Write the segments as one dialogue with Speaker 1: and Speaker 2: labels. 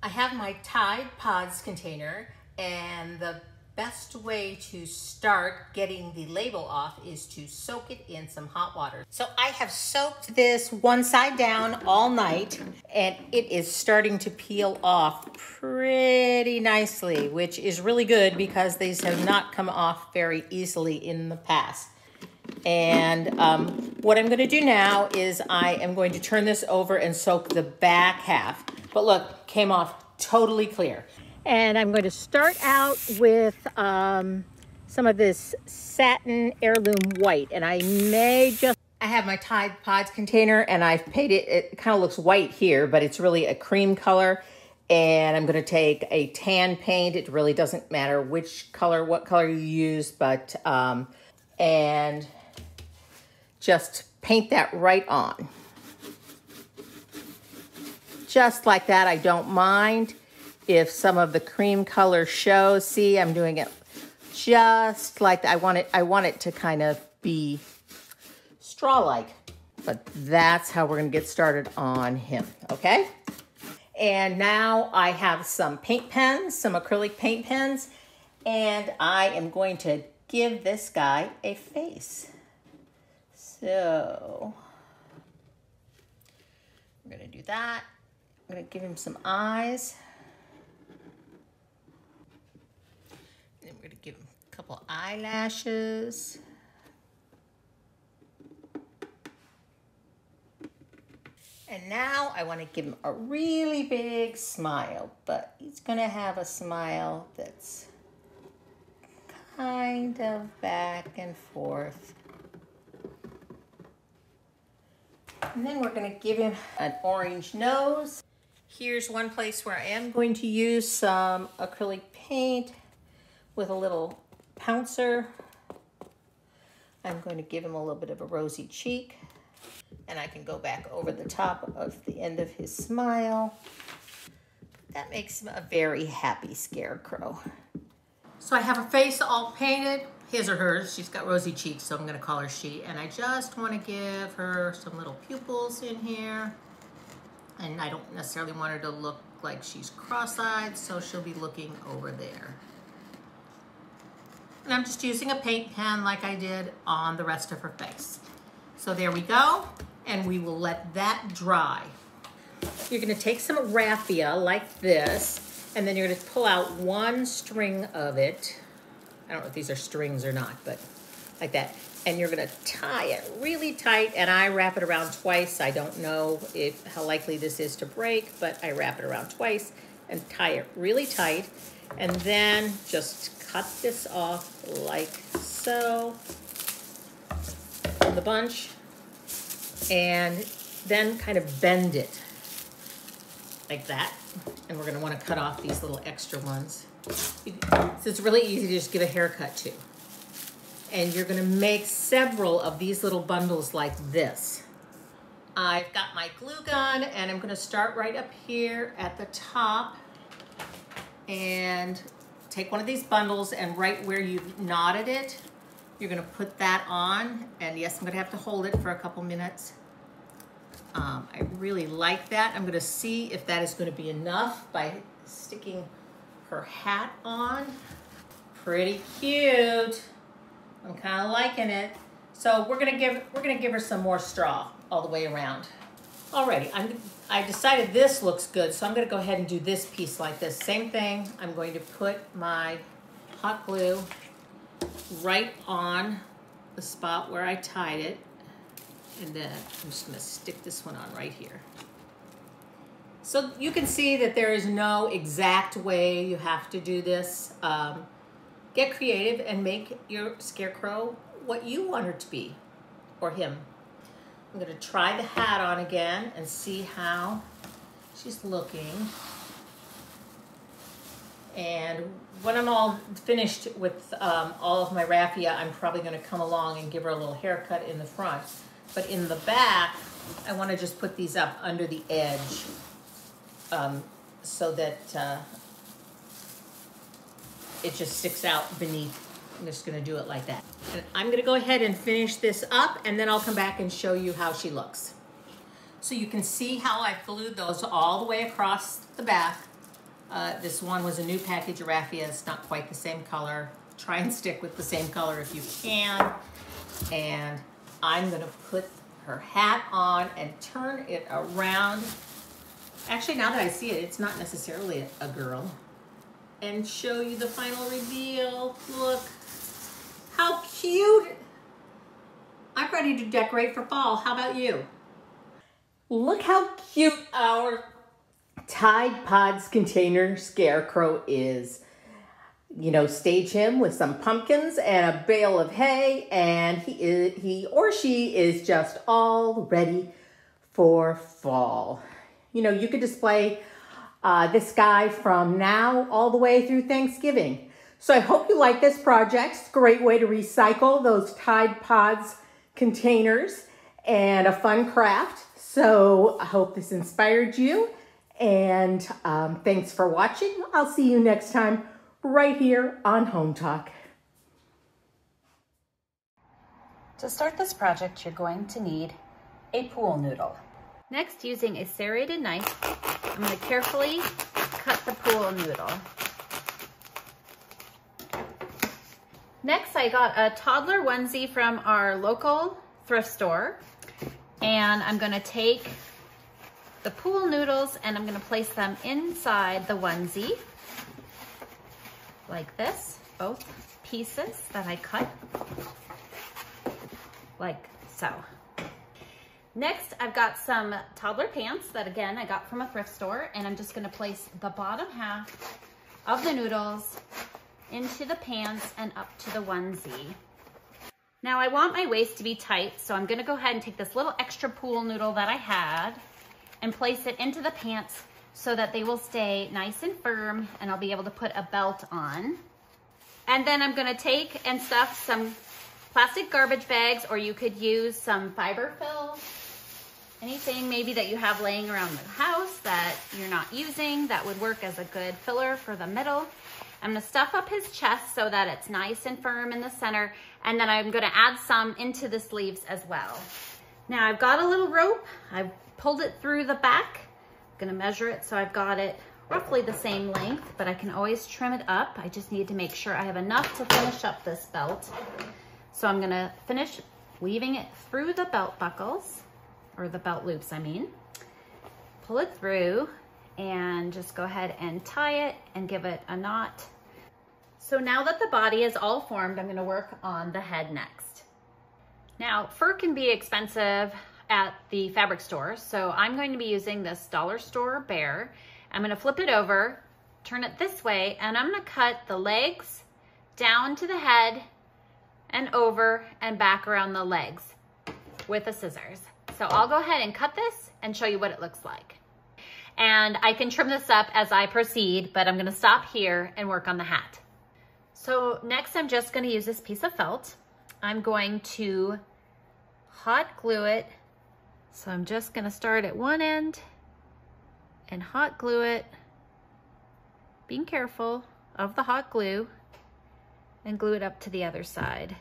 Speaker 1: I have my Tide Pods container, and the best way to start getting the label off is to soak it in some hot water. So I have soaked this one side down all night, and it is starting to peel off pretty nicely, which is really good because these have not come off very easily in the past. And what I'm going to do now is I am going to turn this over and soak the back half. But look, came off totally clear. And I'm going to start out with some of this satin heirloom white. And I have my Tide Pods container, and I've painted it. It kind of looks white here, but it's really a cream color. And I'm going to take a tan paint. It really doesn't matter which color, what color you use, but and just paint that right on. Just like that. I don't mind if some of the cream color shows. See, I'm doing it just like that. I want it to kind of be straw-like, but that's how we're gonna get started on him, okay? And now I have some paint pens, some acrylic paint pens, and I am going to give this guy a face. So we're gonna do that. I'm gonna give him some eyes. And we're gonna give him a couple eyelashes. And now I wanna give him a really big smile, but he's gonna have a smile that's kind of back and forth. And then we're gonna give him an orange nose. Here's one place where I am going to use some acrylic paint with a little pouncer. I'm going to give him a little bit of a rosy cheek, and I can go back over the top of the end of his smile. That makes him a very happy Scarecrow. So I have her face all painted, his or hers. She's got rosy cheeks, so I'm gonna call her she. And I just wanna give her some little pupils in here. And I don't necessarily want her to look like she's cross-eyed, so she'll be looking over there. And I'm just using a paint pen like I did on the rest of her face. So there we go, and we will let that dry. You're gonna take some raffia like this, and then you're gonna pull out one string of it. I don't know if these are strings or not, but like that. And you're gonna tie it really tight, and I wrap it around twice. I don't know how likely this is to break, but I wrap it around twice and tie it really tight. And then just cut this off like so from the bunch, and then kind of bend it like that. And we're gonna wanna cut off these little extra ones. So it's really easy to just give a haircut too. And you're gonna make several of these little bundles like this. I've got my glue gun, and I'm gonna start right up here at the top and take one of these bundles, and right where you've knotted it, you're gonna put that on. And yes, I'm gonna have to hold it for a couple minutes. I really like that. I'm gonna see if that is gonna be enough by sticking her hat on. Pretty cute. I'm kind of liking it. So we're gonna give her some more straw all the way around. Alrighty, I decided this looks good, so I'm gonna go ahead and do this piece like this. Same thing. I'm going to put my hot glue right on the spot where I tied it, and then I'm just gonna stick this one on right here. So you can see that there is no exact way you have to do this. Get creative and make your Scarecrow what you want her to be, or him. I'm gonna try the hat on again and see how she's looking. And when I'm all finished with all of my raffia, I'm probably gonna come along and give her a little haircut in the front. But in the back, I wanna just put these up under the edge so that it just sticks out beneath. I'm just gonna do it like that. And I'm gonna go ahead and finish this up, and then I'll come back and show you how she looks. So you can see how I've glued those all the way across the back. This one was a new package of raffia. It's not quite the same color. Try and stick with the same color if you can. And I'm gonna put her hat on and turn it around. Actually, now that I see it, it's not necessarily a girl. And show you the final reveal. Look, how cute. I'm ready to decorate for fall. How about you? Look how cute our Tide Pods container Scarecrow is. You know, stage him with some pumpkins and a bale of hay, and he or she is just all ready for fall. You know, you could display this guy from now all the way through Thanksgiving. So I hope you like this project. It's a great way to recycle those Tide Pods containers and a fun craft. So I hope this inspired you, and thanks for watching. I'll see you next time right here on Home Talk.
Speaker 2: To start this project, you're going to need a pool noodle. Next, using a serrated knife, I'm going to carefully cut the pool noodle. Next, I got a toddler onesie from our local thrift store, and I'm going to take the pool noodles and I'm going to place them inside the onesie like this, both pieces that I cut like so. Next, I've got some toddler pants that, again, I got from a thrift store, and I'm just gonna place the bottom half of the noodles into the pants and up to the onesie. Now, I want my waist to be tight, so I'm gonna go ahead and take this little extra pool noodle that I had and place it into the pants so that they will stay nice and firm, and I'll be able to put a belt on. And then I'm gonna take and stuff some plastic garbage bags, or you could use some fiber fill. Anything maybe that you have laying around the house that you're not using that would work as a good filler for the middle. I'm gonna stuff up his chest so that it's nice and firm in the center, and then I'm gonna add some into the sleeves as well. Now I've got a little rope. I've pulled it through the back. I'm gonna measure it so I've got it roughly the same length, but I can always trim it up. I just need to make sure I have enough to finish up this belt. So I'm gonna finish weaving it through the belt buckles, or the belt loops, I mean. Pull it through and just go ahead and tie it and give it a knot. So now that the body is all formed, I'm gonna work on the head next. Now, fur can be expensive at the fabric store, so I'm going to be using this dollar store bear. I'm gonna flip it over, turn it this way, and I'm gonna cut the legs down to the head and over and back around the legs with the scissors. So I'll go ahead and cut this and show you what it looks like. And I can trim this up as I proceed, but I'm gonna stop here and work on the hat. So next I'm just gonna use this piece of felt. I'm going to hot glue it. So I'm just gonna start at one end and hot glue it, being careful of the hot glue, and glue it up to the other side.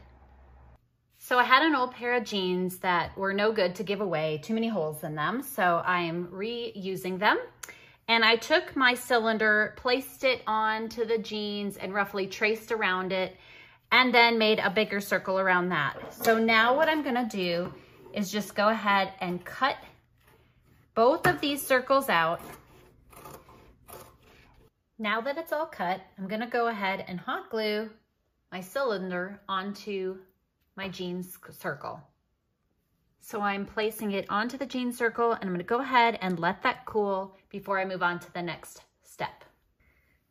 Speaker 2: So I had an old pair of jeans that were no good to give away, too many holes in them, so I'm reusing them. And I took my cylinder, placed it onto the jeans and roughly traced around it, and then made a bigger circle around that. So now what I'm gonna do is just go ahead and cut both of these circles out. Now that it's all cut, I'm gonna go ahead and hot glue my cylinder onto my jeans circle. So I'm placing it onto the jean circle, and I'm gonna go ahead and let that cool before I move on to the next step.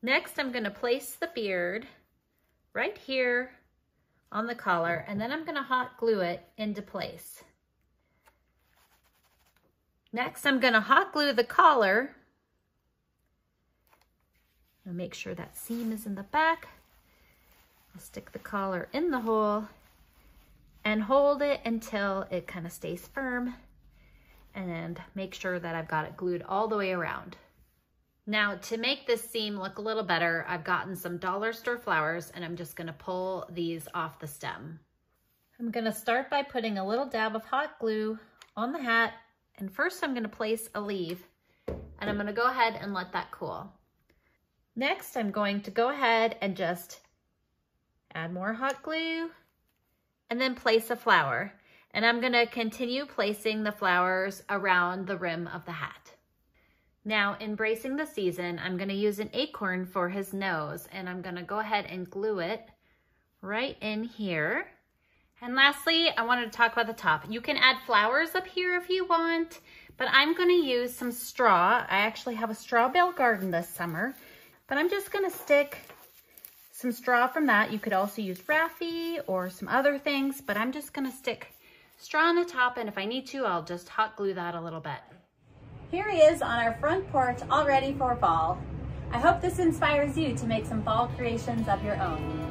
Speaker 2: Next, I'm gonna place the beard right here on the collar, and then I'm gonna hot glue it into place. Next, I'm gonna hot glue the collar. I'll make sure that seam is in the back. I'll stick the collar in the hole and hold it until it kind of stays firm, and make sure that I've got it glued all the way around. Now, to make this seam look a little better, I've gotten some dollar store flowers, and I'm just gonna pull these off the stem. I'm gonna start by putting a little dab of hot glue on the hat, and first I'm gonna place a leaf, and I'm gonna go ahead and let that cool. Next, I'm going to go ahead and just add more hot glue and then place a flower. And I'm gonna continue placing the flowers around the rim of the hat. Now, embracing the season, I'm gonna use an acorn for his nose, and I'm gonna go ahead and glue it right in here. And lastly, I wanted to talk about the top. You can add flowers up here if you want, but I'm gonna use some straw. I actually have a straw bale garden this summer, but I'm just gonna stick some straw from that. You could also use raffia or some other things, but I'm just gonna stick straw on the top, and if I need to, I'll just hot glue that a little bit. Here he is on our front porch, all ready for fall. I hope this inspires you to make some fall creations of your own.